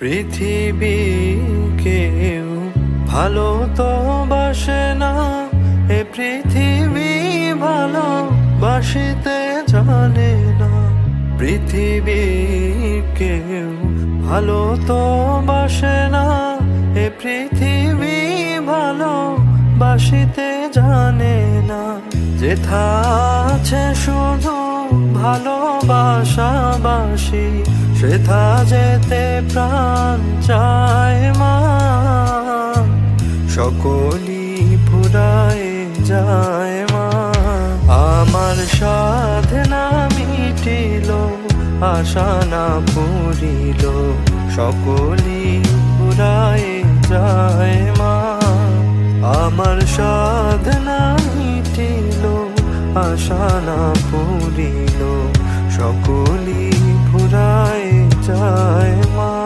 পৃথিবী কেউ ভালো তো বাসে না, এ পৃথিবী ভালো বাসিতে জানে না। পৃথিবী কেউ ভালো তো বাসে না, এ পৃথিবী ভালো বাসিতে জানে না। যেথা আছে শুধু ভালোবাসাবাসি, সেথা যেতে প্রাণ চায় মা। সকলই ফুরায় যায় মা। আমার সাধনা মিটিল, আশা না পুরিল, সকলই ফুরায় যায় মা। আমার সাধনা মিটিল, আশা না পুরিল, সকলই ফুরায় যায় মা।